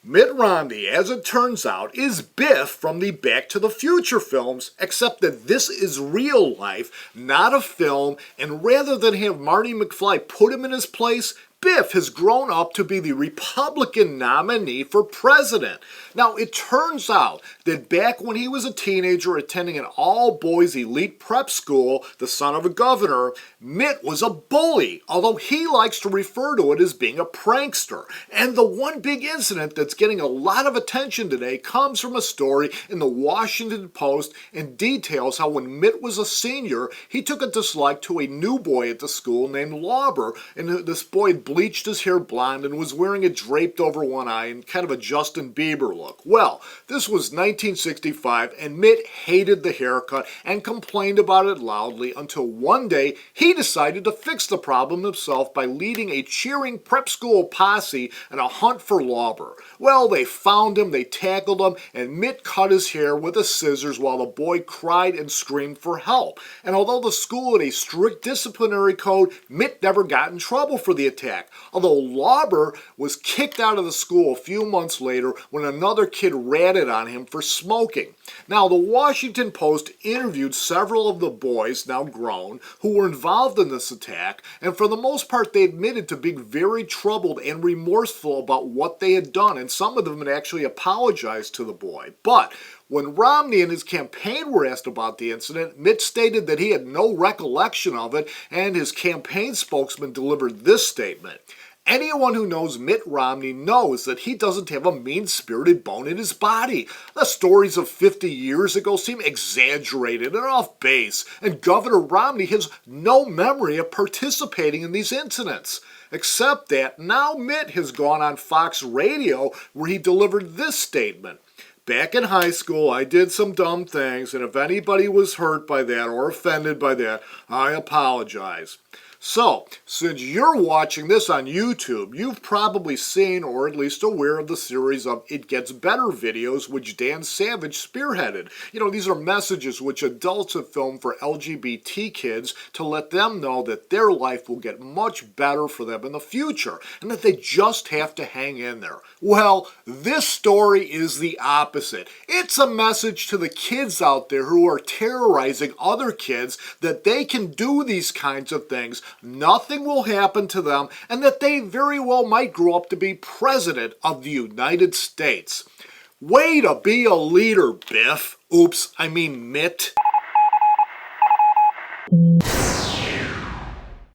Mitt Romney, as it turns out, is Biff from the Back to the Future films, except that this is real life, not a film, and rather than have Marty McFly put him in his place, Biff has grown up to be the Republican nominee for president. Now, it turns out that back when he was a teenager attending an all-boys elite prep school, the son of a governor, Mitt was a bully, although he likes to refer to it as being a prankster. And the one big incident that's getting a lot of attention today comes from a story in the Washington Post and details how when Mitt was a senior, he took a dislike to a new boy at the school named Lauber, and this boy had bleached his hair blonde and was wearing it draped over one eye and kind of a Justin Bieber look. Well, this was 1965 and Mitt hated the haircut and complained about it loudly until one day he decided to fix the problem himself by leading a cheering prep school posse in a hunt for Lauber. Well, they found him, they tackled him, and Mitt cut his hair with the scissors while the boy cried and screamed for help. And although the school had a strict disciplinary code, Mitt never got in trouble for the attack. Although Lauber was kicked out of the school a few months later when another kid ratted on him for smoking. Now, the Washington Post interviewed several of the boys, now grown, who were involved in this attack, and for the most part they admitted to being very troubled and remorseful about what they had done, and some of them had actually apologized to the boy. But when Romney and his campaign were asked about the incident, Mitt stated that he had no recollection of it, and his campaign spokesman delivered this statement. Anyone who knows Mitt Romney knows that he doesn't have a mean-spirited bone in his body. The stories of 50 years ago seem exaggerated and off base, and Governor Romney has no memory of participating in these incidents. Except that now Mitt has gone on Fox Radio where he delivered this statement. Back in high school, I did some dumb things, and if anybody was hurt by that or offended by that, I apologize. So, since you're watching this on YouTube, you've probably seen or at least aware of the series of It Gets Better videos which Dan Savage spearheaded. These are messages which adults have filmed for LGBT kids to let them know that their life will get much better for them in the future and that they just have to hang in there. Well, this story is the opposite. It's a message to the kids out there who are terrorizing other kids that they can do these kinds of things. Nothing will happen to them, and that they very well might grow up to be president of the United States. Way to be a leader, Biff. Oops, I mean Mitt.